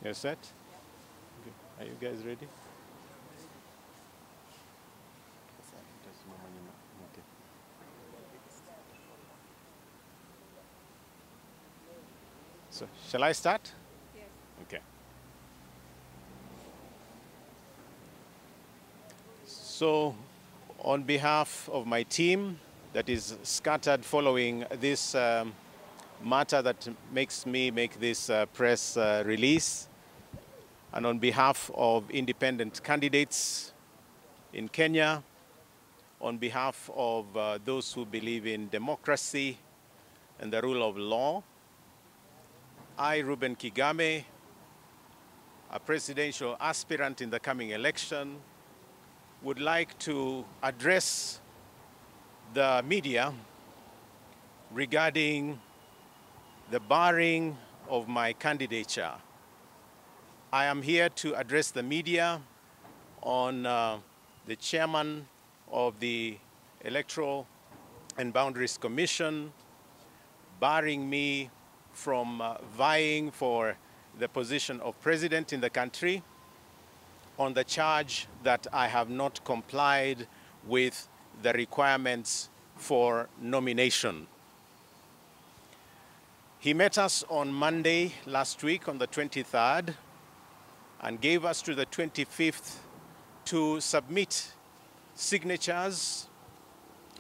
You're set? Okay. Are you guys ready? So, shall I start? Yes. Okay. So, on behalf of my team that is scattered following this matter that makes me make this press release, and on behalf of independent candidates in Kenya, on behalf of those who believe in democracy and the rule of law, I, Reuben Kigame, a presidential aspirant in the coming election, would like to address the media regarding the barring of my candidature. I am here to address the media on the chairman of the Electoral and Boundaries Commission barring me from vying for the position of president in the country on the charge that I have not complied with the requirements for nomination. He met us on Monday last week on the 23rd and gave us to the 25th to submit signatures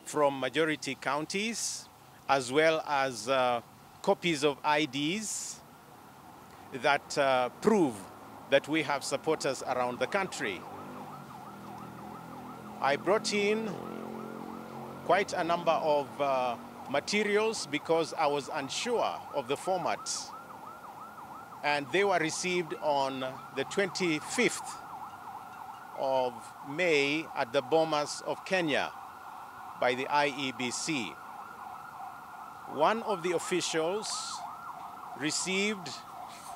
from majority counties as well as copies of IDs that prove that we have supporters around the country. I brought in quite a number of materials because I was unsure of the format, and they were received on the 25th of May at the Bomas of Kenya by the Iebc. One of the officials received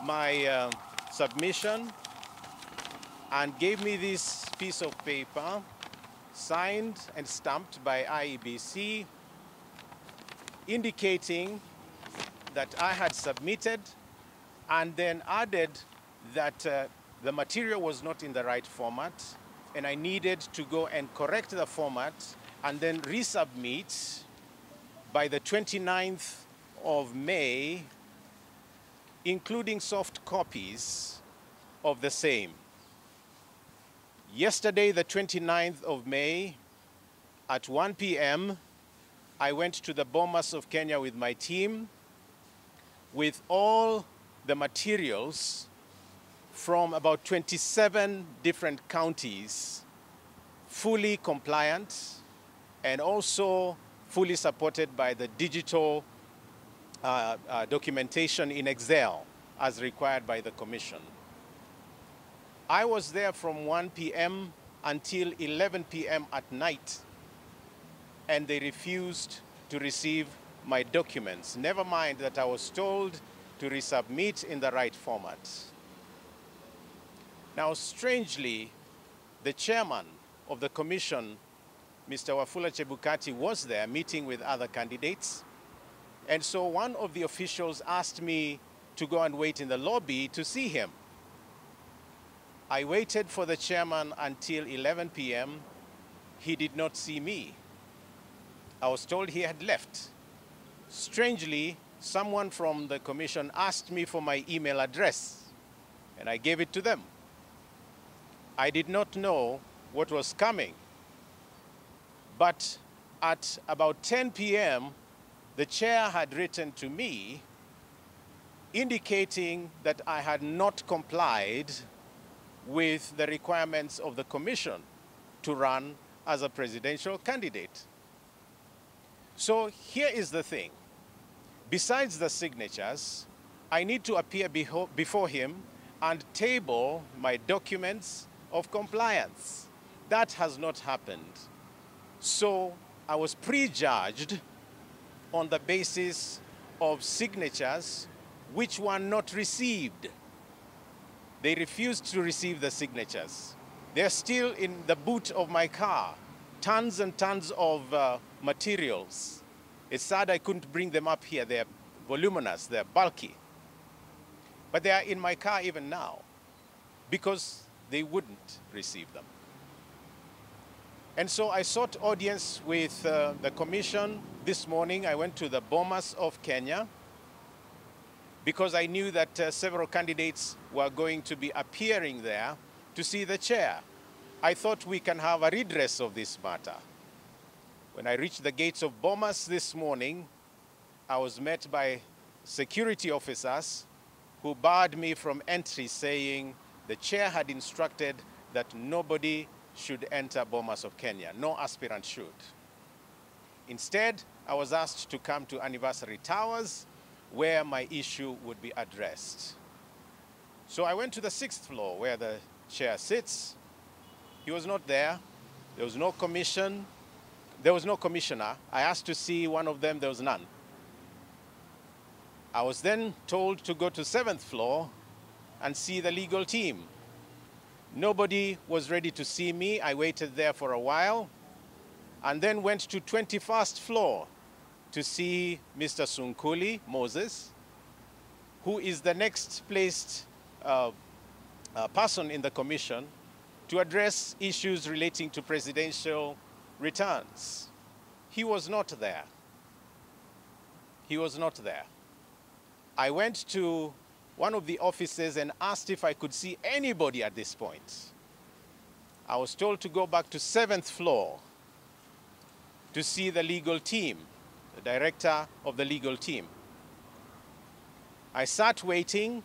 my submission and gave me this piece of paper signed and stamped by Iebc, indicating that I had submitted, and then added that the material was not in the right format and I needed to go and correct the format and then resubmit by the 29th of May, including soft copies of the same. Yesterday, the 29th of May, at 1 p.m., I went to the Bomas of Kenya with my team with all the materials from about 27 different counties, fully compliant and also fully supported by the digital documentation in Excel as required by the Commission. I was there from 1 p.m. until 11 p.m. at night, and they refused to receive my documents. Never mind that I was told to resubmit in the right format. Now, strangely, the chairman of the commission, Mr. Wafula Chebukati, was there meeting with other candidates. And so one of the officials asked me to go and wait in the lobby to see him. I waited for the chairman until 11 p.m. He did not see me. I was told he had left. Strangely, someone from the commission asked me for my email address, and I gave it to them. I did not know what was coming. But at about 10 p.m., the chair had written to me indicating that I had not complied with the requirements of the commission to run as a presidential candidate. So here is the thing. Besides the signatures, I need to appear before him and table my documents of compliance. That has not happened. So I was prejudged on the basis of signatures which were not received. They refused to receive the signatures. They're still in the boot of my car, tons and tons of materials. It's sad I couldn't bring them up here. They're voluminous, they're bulky. But they are in my car even now because they wouldn't receive them. And so I sought audience with the commission this morning. I went to the Bomas of Kenya because I knew that several candidates were going to be appearing there to see the chair. I thought we can have a redress of this matter. When I reached the gates of Bomas this morning, I was met by security officers who barred me from entry, saying the chair had instructed that nobody should enter Bomas of Kenya. No aspirant should. Instead, I was asked to come to Anniversary Towers, where my issue would be addressed. So I went to the 6th floor, where the chair sits. He was not there. There was no commission. There was no commissioner. I asked to see one of them. There was none. I was then told to go to 7th floor and see the legal team. Nobody was ready to see me. I waited there for a while and then went to 21st floor to see Mr. Sunkuli, Moses, who is the next placed person in the commission to address issues relating to presidential returns. He was not there. He was not there. I went to one of the offices and asked if I could see anybody at this point. I was told to go back to 7th floor to see the legal team, the director of the legal team. I sat waiting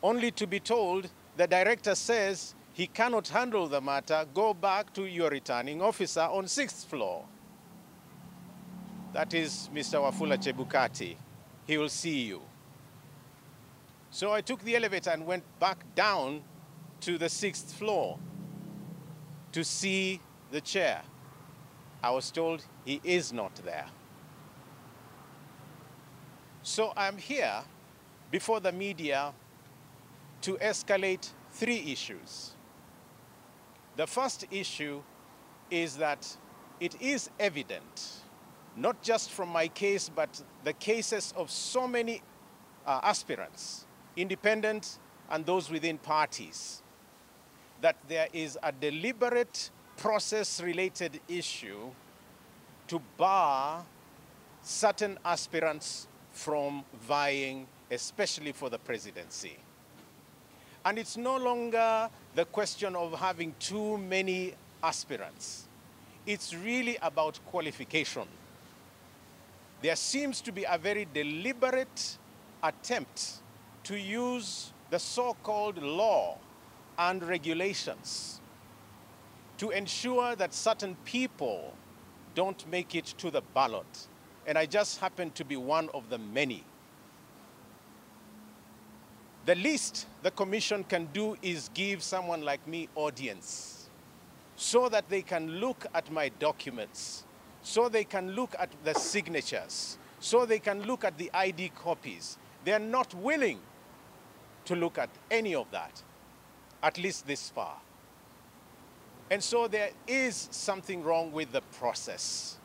only to be told the director says he cannot handle the matter. Go back to your returning officer on 6th floor. That is Mr. Wafula Chebukati. He will see you. So I took the elevator and went back down to the 6th floor to see the chair. I was told he is not there. So I'm here before the media to escalate 3 issues. The first issue is that it is evident, not just from my case, but the cases of so many aspirants, independent and those within parties, that there is a deliberate process-related issue to bar certain aspirants from vying, especially for the presidency. And it's no longer the question of having too many aspirants. It's really about qualification. There seems to be a very deliberate attempt to use the so-called law and regulations to ensure that certain people don't make it to the ballot. And I just happen to be one of the many. The least the commission can do is give someone like me audience so that they can look at my documents, so they can look at the signatures, so they can look at the ID copies. They're not willing to look at any of that, at least this far. And so there is something wrong with the process.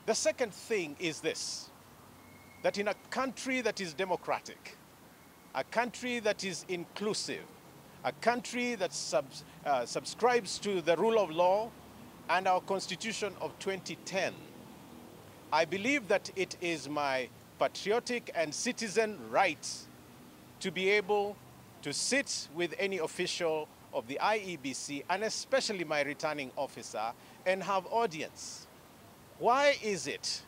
The second thing is this, that in a country that is democratic, a country that is inclusive, a country that subscribes to the rule of law and our Constitution of 2010, I believe that it is my patriotic and citizen right to be able to sit with any official of the Iebc, and especially my returning officer, and have audience. Why is it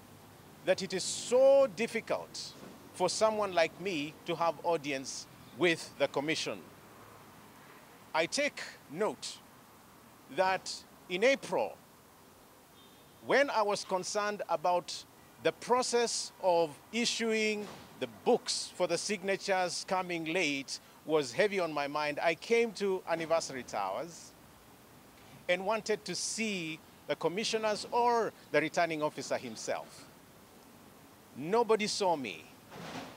that it is so difficult for someone like me to have audience with the commission? I take note that in April, when I was concerned about the process of issuing the books for the signatures coming late was heavy on my mind, I came to Anniversary Towers and wanted to see the commissioners or the returning officer himself. Nobody saw me.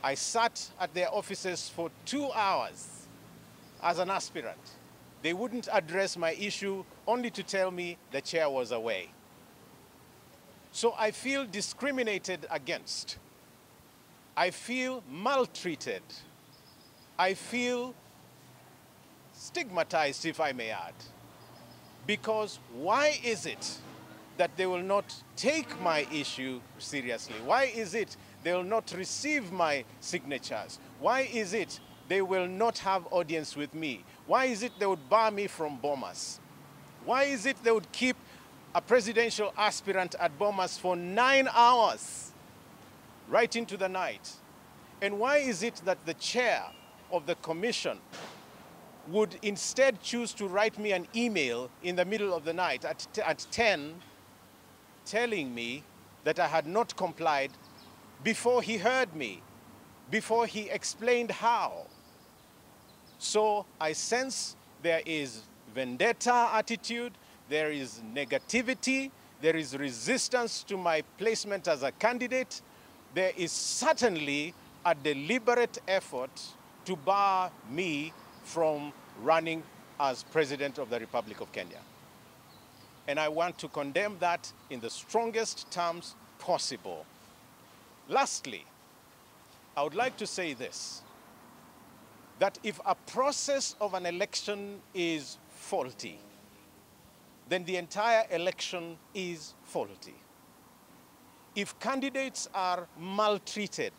I sat at their offices for 2 hours as an aspirant. They wouldn't address my issue, only to tell me the chair was away. So I feel discriminated against. I feel maltreated. I feel stigmatized, if I may add, because why is it that they will not take my issue seriously? Why is it they will not receive my signatures? Why is it they will not have audience with me? Why is it they would bar me from Bomas? Why is it they would keep a presidential aspirant at Bomas for 9 hours, right into the night? And why is it that the chair of the commission would instead choose to write me an email in the middle of the night at 10, telling me that I had not complied before he heard me, before he explained how? So I sense there is vendetta attitude, there is negativity, there is resistance to my placement as a candidate. There is certainly a deliberate effort to bar me from running as President of the Republic of Kenya. And I want to condemn that in the strongest terms possible. Lastly, I would like to say this, that if a process of an election is faulty, then the entire election is faulty. If candidates are maltreated,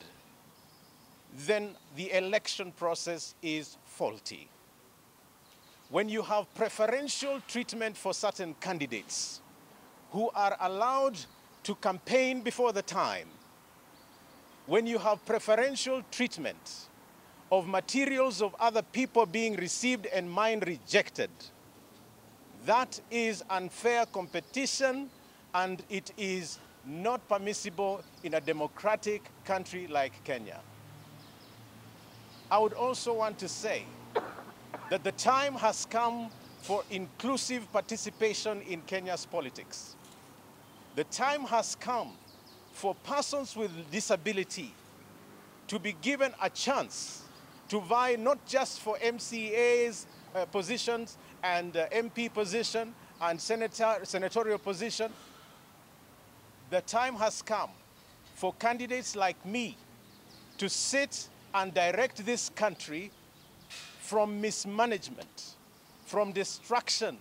then the election process is faulty. When you have preferential treatment for certain candidates who are allowed to campaign before the time, when you have preferential treatment of materials of other people being received and mine rejected, that is unfair competition, and it is not permissible in a democratic country like Kenya. I would also want to say that the time has come for inclusive participation in Kenya's politics. The time has come for persons with disability to be given a chance to vie not just for MCA's positions and MP position and senatorial position. The time has come for candidates like me to sit and direct this country from mismanagement, from destruction,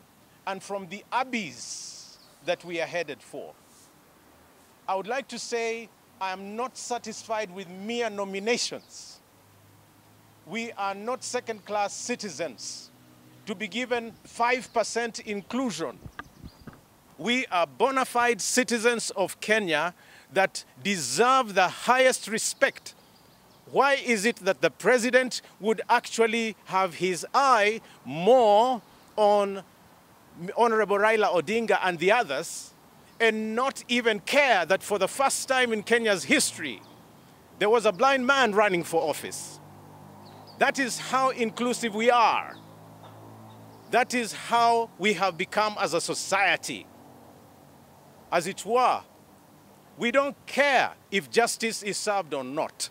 and from the abyss that we are headed for. I would like to say I am not satisfied with mere nominations. We are not second-class citizens to be given 5% inclusion. We are bona fide citizens of Kenya that deserve the highest respect. Why is it that the president would actually have his eye more on Honorable Raila Odinga and the others and not even care that for the first time in Kenya's history, there was a blind man running for office? That is how inclusive we are. That is how we have become as a society. As it were, we don't care if justice is served or not.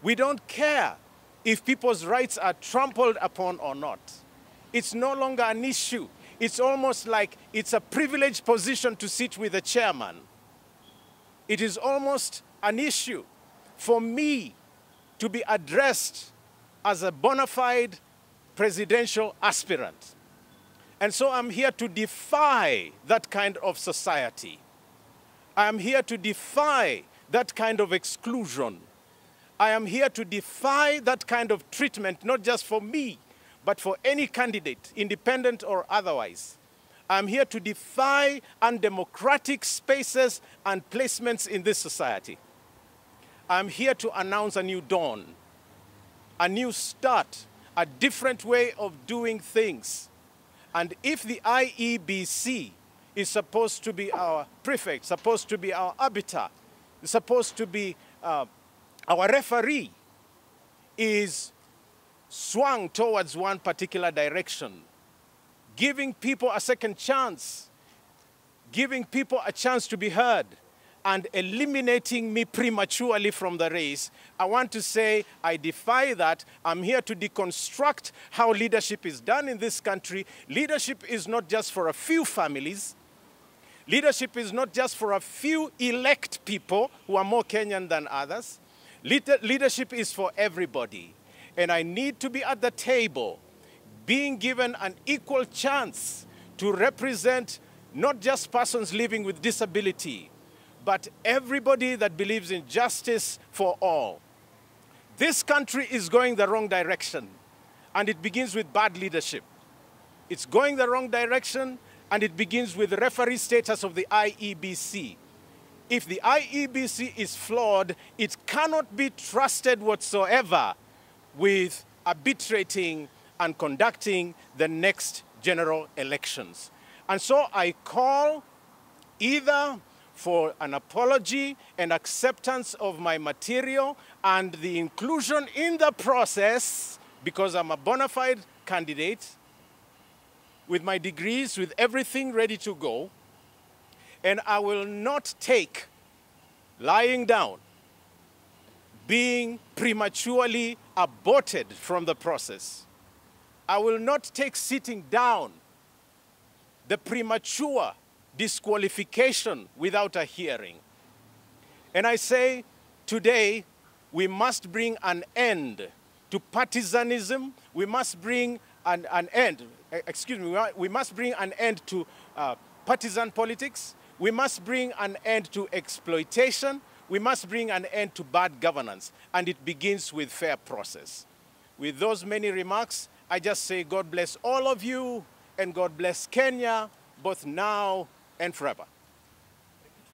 We don't care if people's rights are trampled upon or not. It's no longer an issue. It's almost like it's a privileged position to sit with the chairman. It is almost an issue for me to be addressed as a bona fide presidential aspirant. And so I'm here to defy that kind of society. I am here to defy that kind of exclusion. I am here to defy that kind of treatment, not just for me, but for any candidate, independent or otherwise. I'm here to defy undemocratic spaces and placements in this society. I'm here to announce a new dawn, a new start, a different way of doing things. And if the Iebc is supposed to be our prefect, supposed to be our arbiter, supposed to be our referee, is swung towards one particular direction, giving people a second chance, giving people a chance to be heard, and eliminating me prematurely from the race, I want to say I defy that. I'm here to deconstruct how leadership is done in this country. Leadership is not just for a few families. Leadership is not just for a few elect people who are more Kenyan than others. Leadership is for everybody. and I need to be at the table, being given an equal chance to represent not just persons living with disability, but everybody that believes in justice for all. This country is going the wrong direction, and it begins with bad leadership. It's going the wrong direction, and it begins with the referee status of the Iebc. If the Iebc is flawed, it cannot be trusted whatsoever with arbitrating and conducting the next general elections. And so I call either for an apology and acceptance of my material and the inclusion in the process, because I'm a bona fide candidate with my degrees, with everything ready to go, and I will not take lying down, being prematurely aborted from the process. I will not take sitting down, the premature disqualification without a hearing. And I say, today, we must bring an end to partisanism. We must bring an end, we must bring an end to partisan politics. We must bring an end to exploitation. We must bring an end to bad governance. And it begins with fair process. With those many remarks, I just say God bless all of you, and God bless Kenya, both now and forever.